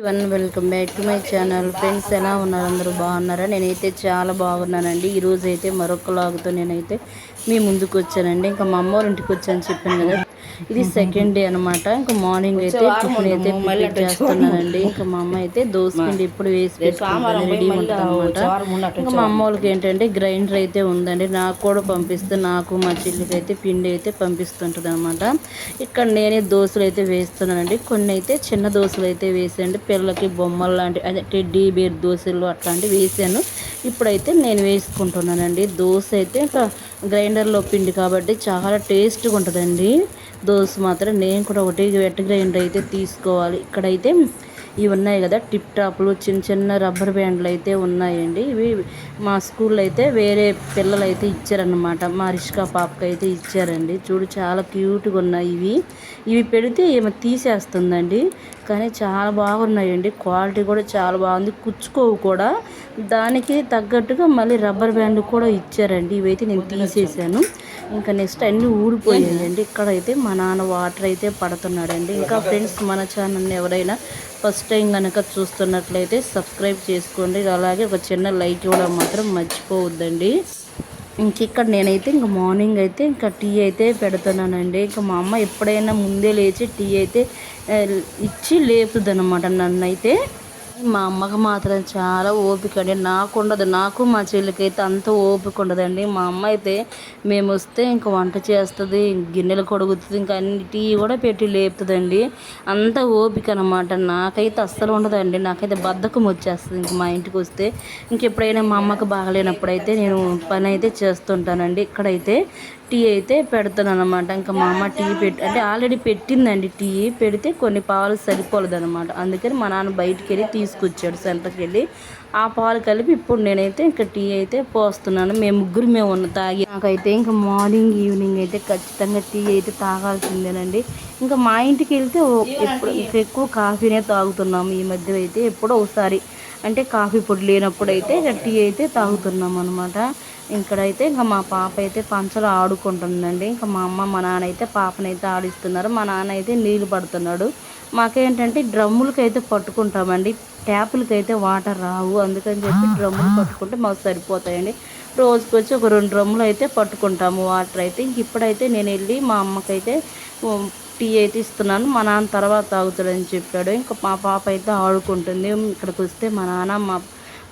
Welcome back to my channel friends. ఎలా ఉన్నారు? అందరూ బాగున్నారా? నేనైతే చాలా బాగున్నానండి. ఈరోజు అయితే మరొక లాగుతో నేనైతే మీ ముందుకు వచ్చానండి. ఇంకా మా అమ్మ వాళ్ళ ఇంటికి వచ్చాను చెప్పాను కదా. ఇది సెకండ్ డే అనమాట. ఇంకా మార్నింగ్ అయితే టిఫిన్ అయితే ప్రిపేర్ చేస్తున్నానండి. ఇంకా మా అమ్మ అయితే దోశ పిండి ఇప్పుడు వేసి పెట్టుకుంటాను, రెడీ ఉంటుంది అనమాట. ఇంకా మా అమ్మ వాళ్ళకి ఏంటంటే గ్రైండర్ అయితే ఉందండి. నాకు కూడా పంపిస్తే నాకు మా చెల్లికి అయితే పిండి అయితే పంపిస్తుంటుంది అనమాట. ఇక్కడ నేనే దోశలు అయితే వేస్తున్నానండి. కొన్ని అయితే చిన్న దోశలు అయితే వేసాండి, పిల్లలకి బొమ్మలు లాంటి అదే టెడ్డీ బేర్ దోశలు అట్లాంటివి వేసాను. ఇప్పుడైతే నేను వేసుకుంటున్నానండి. దోశ అయితే ఇంకా గ్రైండర్లో పిండి కాబట్టి చాలా టేస్ట్గా ఉంటుందండి దోశ మాత్రం. నేను కూడా ఒకటి వెట్ గ్రైండర్ అయితే తీసుకోవాలి. ఇక్కడైతే ఇవి ఉన్నాయి కదా టిప్ టాప్లు, చిన్న చిన్న రబ్బర్ బ్యాండ్లు అయితే ఉన్నాయండి. ఇవి మా స్కూల్లో అయితే వేరే పిల్లలు అయితే ఇచ్చారనమాట. మా రిష్కా పాపకి అయితే ఇచ్చారండి. చూడు చాలా క్యూట్గా ఉన్నాయి. ఇవి పెడితే ఏమో తీసేస్తుందండి, కానీ చాలా బాగున్నాయండి. క్వాలిటీ కూడా చాలా బాగుంది, కుచ్చుకోవు కూడా. దానికి తగ్గట్టుగా మళ్ళీ రబ్బర్ బ్యాండ్ కూడా ఇచ్చారండి. ఇవైతే నేను తీసేసాను. ఇంకా నెక్స్ట్ అన్నీ ఊడిపోయాయండి. ఇక్కడైతే మా నాన్న వాటర్ అయితే పడుతున్నాడండి. ఇంకా ఫ్రెండ్స్, మన ఛానల్ని ఎవరైనా ఫస్ట్ టైం కనుక చూస్తున్నట్లయితే సబ్స్క్రైబ్ చేసుకోండి. అలాగే ఒక చిన్న లైక్ ఇవ్వడం మాత్రం మర్చిపోవద్దండి. ఇక్కడ నేనైతే ఇంకా మార్నింగ్ అయితే ఇంకా టీ అయితే పెడుతున్నానండి. ఇంకా మా అమ్మ ఎప్పుడైనా ముందే లేచి టీ అయితే ఇచ్చి లేపుతుంది అనమాట నన్ను అయితే. మా అమ్మకు మాత్రం చాలా ఓపిక అండి. నాకు ఉండదు, నాకు మా చెల్లికైతే అంత ఓపిక ఉండదండి. మా అమ్మ అయితే మేము వస్తే ఇంకా వంట చేస్తుంది, గిన్నెలు కడుగుతుంది, ఇంకా అన్ని టీ కూడా పెట్టి లేపుతుందండి. అంత ఓపిక అనమాట. నాకైతే అస్సలు ఉండదండి. నాకైతే బద్ధకం వచ్చేస్తుంది ఇంక మా ఇంటికి వస్తే. ఇంకెప్పుడైనా మా అమ్మకు బాగలేనప్పుడైతే నేను పని అయితే చేస్తుంటానండి. ఇక్కడైతే టీ అయితే పెడతాను అనమాట. ఇంకా మా అమ్మ టీ అంటే ఆల్రెడీ పెట్టిందండి. టీ పెడితే కొన్ని పాలు సరిపోలేదు అనమాట. అందుకని మా నాన్న బయటికి వెళ్ళి తీసుకొచ్చాడు, సెంటర్కి వెళ్ళి. ఆ పాలు కలిపి ఇప్పుడు నేనైతే ఇంకా టీ అయితే పోస్తున్నాను. మేము ఉన్న తాగి నాకైతే ఇంకా మార్నింగ్ ఈవినింగ్ అయితే ఖచ్చితంగా టీ అయితే తాగాల్సిందేనండి. ఇంకా మా ఇంటికి వెళ్తే ఎప్పుడు ఎక్కువ కాఫీనే తాగుతున్నాము ఈ మధ్య అయితే. ఎప్పుడో ఒకసారి అంటే కాఫీ పొడి లేనప్పుడు అయితే టీ అయితే తాగుతున్నాం అనమాట. ఇక్కడైతే ఇంకా మా పాప అయితే పంచలు ఆడుకుంటుందండి. ఇంకా మా అమ్మ మా నాన్న అయితే పాపనైతే ఆడిస్తున్నారు. మా నాన్న అయితే నీళ్ళు పడుతున్నాడు. మాకేంటంటే డ్రమ్ములకి అయితే పట్టుకుంటామండి, ట్యాపులకి అయితే వాటర్ రావు. అందుకని చెప్పి డ్రమ్ములు పట్టుకుంటే మాకు సరిపోతాయండి. రోజుకి వచ్చి ఒక 2 డ్రమ్ములు అయితే పట్టుకుంటాము వాటర్ అయితే. ఇంక ఇప్పుడైతే నేను వెళ్ళి మా అమ్మకైతే టీ అయితే ఇస్తున్నాను. మా నాన్న తర్వాత తాగుతాడని చెప్పాడు. ఇంకా మా పాప అయితే ఆడుకుంటుంది. ఇక్కడికి వస్తే మా నాన్న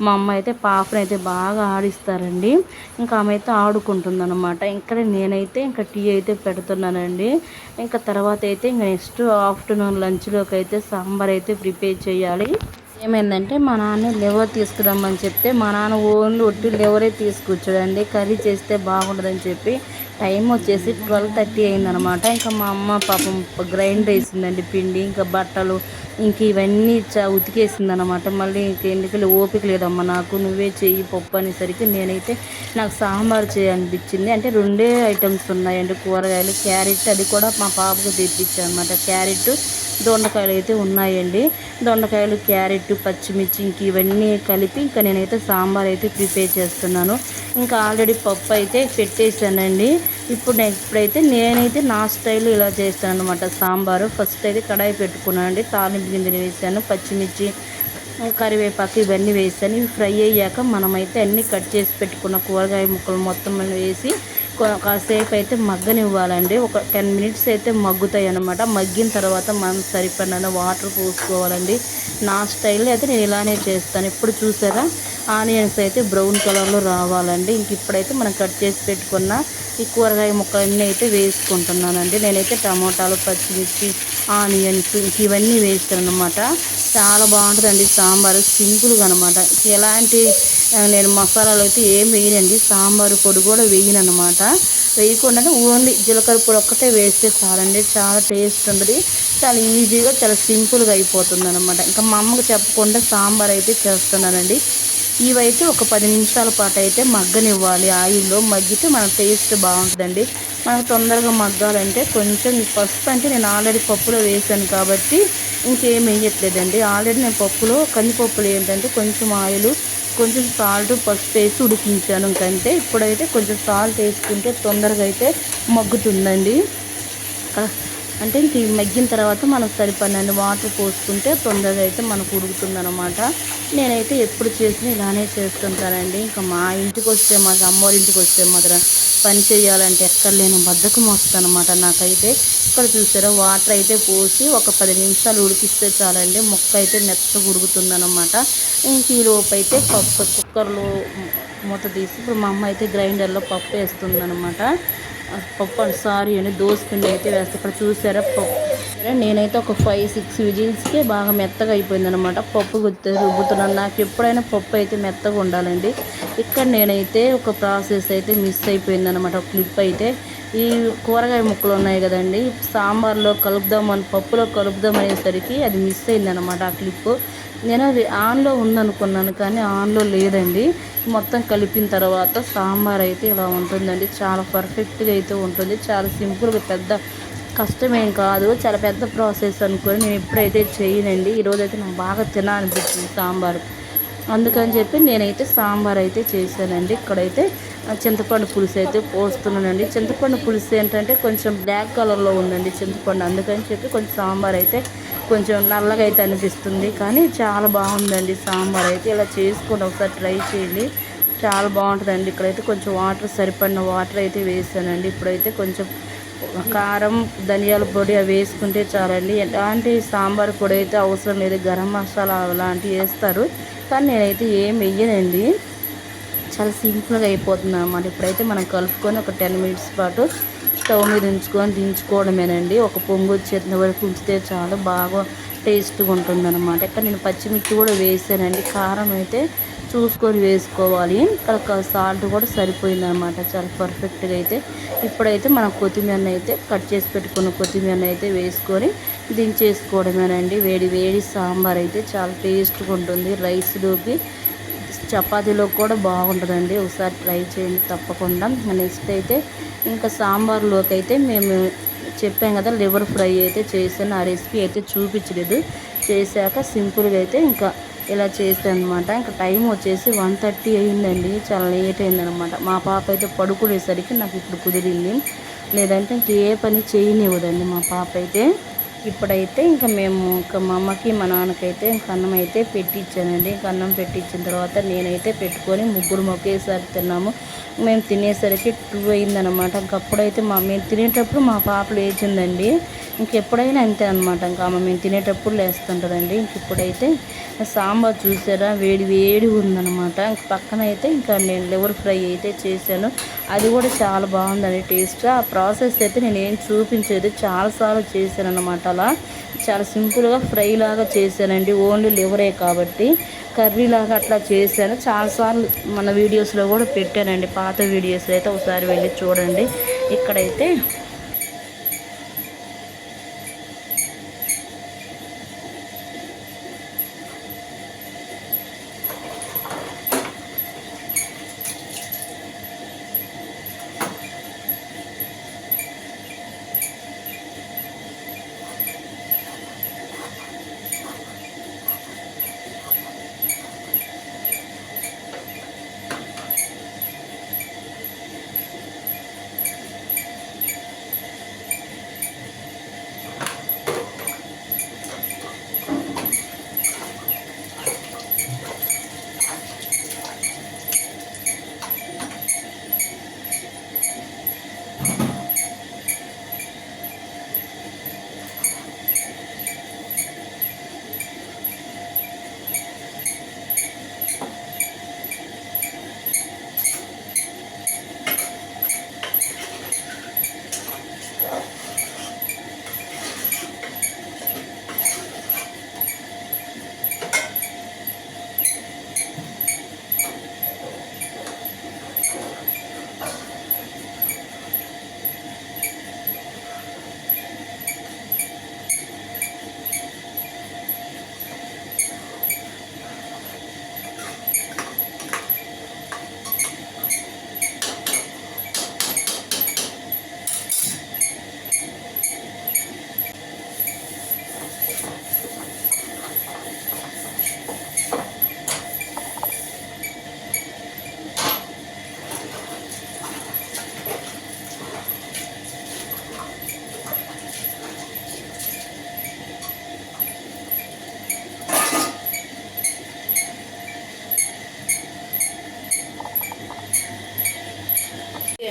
మా అమ్మ అయితే పాపను అయితే బాగా ఆడిస్తారండి. ఇంకా ఆమె అయితే ఆడుకుంటుంది అనమాట. ఇక్కడ నేనైతే ఇంకా టీ అయితే పెడుతున్నానండి. ఇంకా తర్వాత అయితే ఇంకా నెక్స్ట్ ఆఫ్టర్నూన్ లంచ్లోకి అయితే సాంబార్ అయితే ప్రిపేర్ చేయాలి. ఏమైందంటే మా నాన్న లెవర్ తీసుకురమ్మని చెప్తే మా నాన్న ఓన్లీ ఒట్టి లెవరే తీసుకొచ్చాడండి. కర్రీ చేస్తే బాగుండదని చెప్పి. టైం వచ్చేసి 12:30 అయిందనమాట. ఇంకా మా అమ్మ పాపం గ్రైండ్ వేసిందండి పిండి, ఇంకా బట్టలు ఇంక ఇవన్నీ ఉతికేసింది అనమాట. మళ్ళీ ఇంకెందుకు ఓపిక లేదమ్మా నాకు, నువ్వే చెయ్యి పప్పు అనేసరికి నేనైతే నాకు సాంబార్ చేయాలనిపించింది. అంటే 2 ఐటమ్స్ ఉన్నాయండి, కూరగాయలు, క్యారెట్, అది కూడా మా పాపకు తెప్పించాను అనమాట. క్యారెట్, దొండకాయలు అయితే ఉన్నాయండి. దొండకాయలు, క్యారెట్, పచ్చిమిర్చి ఇంక ఇవన్నీ కలిపి ఇంకా నేనైతే సాంబార్ అయితే ప్రిపేర్ చేస్తున్నాను. ఇంకా ఆల్రెడీ పప్పు అయితే పెట్టేశానండి. ఇప్పుడైతే నేనైతే నా స్టైల్లో ఇలా చేస్తాను అనమాట సాంబారు. ఫస్ట్ అయితే కడాయి పెట్టుకున్నానండి, తాలింపు గింజలు వేసాను, పచ్చిమిర్చి, కరివేపాకు ఇవన్నీ వేసాను. ఇవి ఫ్రై అయ్యాక మనమైతే అన్నీ కట్ చేసి పెట్టుకున్న కూరగాయ ముక్కలు మొత్తం వేసి కాసేపు అయితే మగ్గనివ్వాలండి. ఒక 10 మినిట్స్ అయితే మగ్గుతాయి అన్నమాట. మగ్గిన తర్వాత మనం సరిపడిన వాటర్ పోసుకోవాలండి. నా స్టైల్లో అయితే నేను ఇలానే చేస్తాను. ఇప్పుడు చూసారా, ఆనియన్స్ అయితే బ్రౌన్ కలర్లో రావాలండి. ఇప్పుడైతే మనం కట్ చేసి పెట్టుకున్న ఈ కూరగాయ ముక్కలన్నీ అయితే వేసుకుంటున్నానండి. నేనైతే టమోటాలు, పచ్చిమిర్చి, ఆనియన్స్ ఇవన్నీ వేస్తాను అనమాట. చాలా బాగుంటుందండి సాంబారు, సింపుల్గా అనమాట. ఎలాంటి నేను మసాలాలు అయితే ఏం వేయనండి, సాంబారు పొడి కూడా వేయను అనమాట. వేయకుండా ఓన్లీ జీలకర్ర పొడి ఒక్కటే వేస్తే చాలండి. చాలా టేస్ట్ ఉంటుంది, చాలా ఈజీగా, చాలా సింపుల్గా అయిపోతుంది అనమాట. ఇంకా మా అమ్మకు చెప్పకుండా సాంబార్ అయితే చేస్తున్నానండి. ఇవైతే ఒక 10 నిమిషాల పాటు అయితే మగ్గనివ్వాలి ఆయిల్లో. మగ్గితే మన టేస్ట్ బాగుంటుందండి. మనకు తొందరగా మగ్గాలంటే కొంచెం పసుపు, అంటే నేను ఆల్రెడీ పప్పులో వేసాను కాబట్టి ఇంకేం వేయట్లేదండి. ఆల్రెడీ నేను పప్పులో, కందిపప్పులు ఏంటంటే కొంచెం ఆయిల్, కొంచెం సాల్ట్, పసుపు వేసి ఉడికించాను ఇంకంతే. ఇప్పుడైతే కొంచెం సాల్ట్ వేసుకుంటే తొందరగా అయితే మగ్గుతుందండి. అంటే ఇంక ఈ మగ్గిన తర్వాత మనకు సరిపడినన్ని వాటర్ పోసుకుంటే తొందరగా అయితే మనకు ఉడుకుతుందనమాట. నేనైతే ఎప్పుడు చేసినా ఇలానే చేస్తుంటానండి. ఇంకా మా ఇంటికి వస్తే మాకు అమ్మవారి ఇంటికి వస్తే మాత్రం పని చేయాలంటే ఎక్కడ లేని బద్ధకం వస్తుందన్నమాట నాకైతే. ఇక్కడ చూసారా వాటర్ అయితే పోసి ఒక 10 నిమిషాలు ఉడికిస్తే చాలండి, ముక్క అయితే మెత్తగా ఉడుకుతుందన్నమాట. ఇంక ఈ లోపు అయితే పప్పు కుక్కర్లో మూత తీసి ఇప్పుడు మా అమ్మ అయితే గ్రైండర్లో పప్పు వేస్తుందన్నమాట. పప్పు సారీ అండి దోసపిండి అయితే వేస్తే ఇక్కడ చూసారా పప్పు. నేనైతే ఒక 5-6 విజిల్స్కి బాగా మెత్తగా అయిపోయిందనమాట. పప్పు రుబ్బుతున్నాను. నాకు ఎప్పుడైనా పప్పు అయితే మెత్తగా ఉండాలండి. ఇక్కడ నేనైతే ఒక ప్రాసెస్ అయితే మిస్ అయిపోయిందనమాట. ఒక క్లిప్ అయితే ఈ కూరగాయ ముక్కలు ఉన్నాయి కదండి, సాంబార్లో కలుపుదామని పప్పులో కలుపుదాం అనేసరికి అది మిస్ అయిందనమాట ఆ క్లిప్పు. నేను అది ఆన్లో ఉందనుకున్నాను కానీ ఆన్లో లేదండి. మొత్తం కలిపిన తర్వాత సాంబార్ అయితే ఇలా ఉంటుందండి. చాలా పర్ఫెక్ట్గా అయితే ఉంటుంది. చాలా సింపుల్గా, పెద్ద కష్టమేం కాదు. చాలా పెద్ద ప్రాసెస్ అనుకొని నేను ఎప్పుడైతే చేయనండి. ఈరోజైతే నాకు బాగా తినాలనిపించింది సాంబారు. అందుకని చెప్పి నేనైతే సాంబార్ అయితే చేశానండి. ఇక్కడైతే చింతపండు పులుసు అయితే పోస్తున్నానండి. చింతపండు పులుసు ఏంటంటే కొంచెం బ్లాక్ కలర్లో ఉందండి చింతపండు. అందుకని చెప్పి కొంచెం సాంబార్ అయితే కొంచెం నల్లగా అయితే అనిపిస్తుంది, కానీ చాలా బాగుందండి సాంబార్ అయితే. ఇలా చేసుకొని ఒకసారి ట్రై చేయండి, చాలా బాగుంటుందండి. ఇక్కడైతే కొంచెం వాటర్, సరిపడిన వాటర్ అయితే వేసానండి. ఇప్పుడైతే కొంచెం కారం, ధనియాల పొడి అవి వేసుకుంటే చాలండి. ఎలాంటి సాంబార్ పొడి అయితే అవసరం లేదు. గరం మసాలా అలాంటివి వేస్తారు, కానీ నేనైతే ఏం వెయ్యనండి. చాలా సింపుల్గా అయిపోతుంది అన్నమాట. ఇప్పుడైతే మనం కలుపుకొని ఒక 10 మినిట్స్ పాటు స్టవ్ మీద ఉంచుకొని దించుకోవడమేనండి. ఒక పొంగు వచ్చేంత వరకు ఉంచితే చాలా బాగా టేస్ట్గా ఉంటుందన్నమాట. ఇక్కడ నేను పచ్చిమిర్చి కూడా వేసానండి. కారం అయితే చూసుకొని వేసుకోవాలి. ఇక్కడ సాల్ట్ కూడా సరిపోయిందనమాట, చాలా పర్ఫెక్ట్గా అయితే. ఇప్పుడైతే మనం కొత్తిమీర అయితే కట్ చేసి పెట్టుకున్న కొత్తిమీర అయితే వేసుకొని దించేసుకోవడమేనండి. వేడి వేడి సాంబార్ అయితే చాలా టేస్ట్గా ఉంటుంది. రైస్లోకి, చపాతీలో కూడా బాగుంటుందండి. ఒకసారి ట్రై చేయండి తప్పకుండా. నెక్స్ట్ అయితే ఇంకా సాంబార్లోకి అయితే మేము చెప్పాం కదా లివర్ ఫ్రై అయితే చేశాను. ఆ రెసిపీ అయితే చూపించలేదు. చేశాక సింపుల్గా అయితే ఇంకా ఇలా చేశాను అనమాట. ఇంకా టైం వచ్చేసి 1:30 అయిందండి. చాలా లేట్ అయిందనమాట. మా పాప అయితే పడుకునేసరికి నాకు ఇప్పుడు కుదిరింది, లేదంటే ఇంక ఏ పని చేయనివ్వదండి మా పాప అయితే. ఇప్పుడైతే ఇంకా మేము ఇంకా మా అమ్మకి మా నాన్నకైతే ఇంక అన్నం అయితే పెట్టించానండి. ఇంక అన్నం పెట్టించిన తర్వాత నేనైతే పెట్టుకొని ముగ్గురు ఒకేసారి తిన్నాము. మేము తినేసరికి 2 అయిందనమాట. ఇంకప్పుడైతే మేము తినేటప్పుడు మా పాప లేచిందండి. ఇంకెప్పుడైనా అంతే అనమాట. ఇంకా మేము తినేటప్పుడు లేస్తుంటుందండి. ఇంక ఇప్పుడైతే సాంబార్ చూసారా వేడి వేడి ఉందనమాట. ఇంక పక్కన అయితే ఇంకా నేను లివర్ ఫ్రై అయితే చేశాను. అది కూడా చాలా బాగుందండి టేస్ట్. ఆ ప్రాసెస్ అయితే నేను ఏం చూపించేది, చాలాసార్లు చేశాను అనమాట. అలా చాలా సింపుల్గా ఫ్రై లాగా చేశానండి. ఓన్లీ లివరే కాబట్టి కర్రీ లాగా అట్లా చేశాను. చాలాసార్లు మన వీడియోస్లో కూడా పెట్టానండి, పాత వీడియోస్లో అయితే ఒకసారి వెళ్ళి చూడండి. ఇక్కడైతే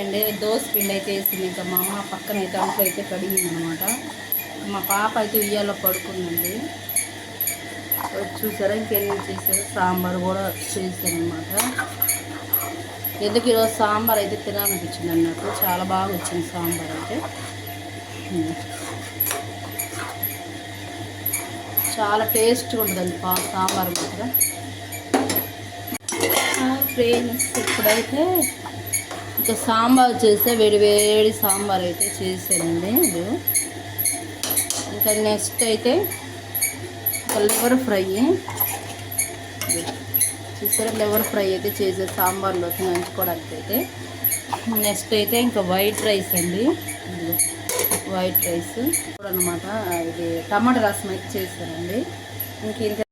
అండి దోశ పిండి అయితే వేసింది. ఇంకా మా అమ్మ పక్కన అయితే అంట్లో అయితే కడిగింది అనమాట. మా పాప అయితే ఉయ్యాలో పడుకుందండి. చూసారా ఇంకెన్ని చేశారు. సాంబార్ కూడా చేశాను అనమాట. ఎందుకు ఈరోజు సాంబార్ అయితే తినాలనిపించింది అన్నట్టు. చాలా బాగా వచ్చింది సాంబార్ అయితే. చాలా టేస్ట్గా ఉంటుందండి సాంబార్ మాత్రం. ఫ్రెండ్స్ ఇప్పుడైతే ఇంకా సాంబార్ చేస్తే వేడి వేడి సాంబార్ అయితే చేసానండి. ఇది ఇంకా నెక్స్ట్ అయితే లివర్ ఫ్రై చూసారా. లివర్ ఫ్రై అయితే చేసే సాంబార్లోకి నంచుకోవడానికి అయితే. నెక్స్ట్ అయితే ఇంకా వైట్ రైస్ అండి. వైట్ రైస్ కూడా అనమాట. ఇది టమాటా రసం అయితే చేశానండి. ఇంక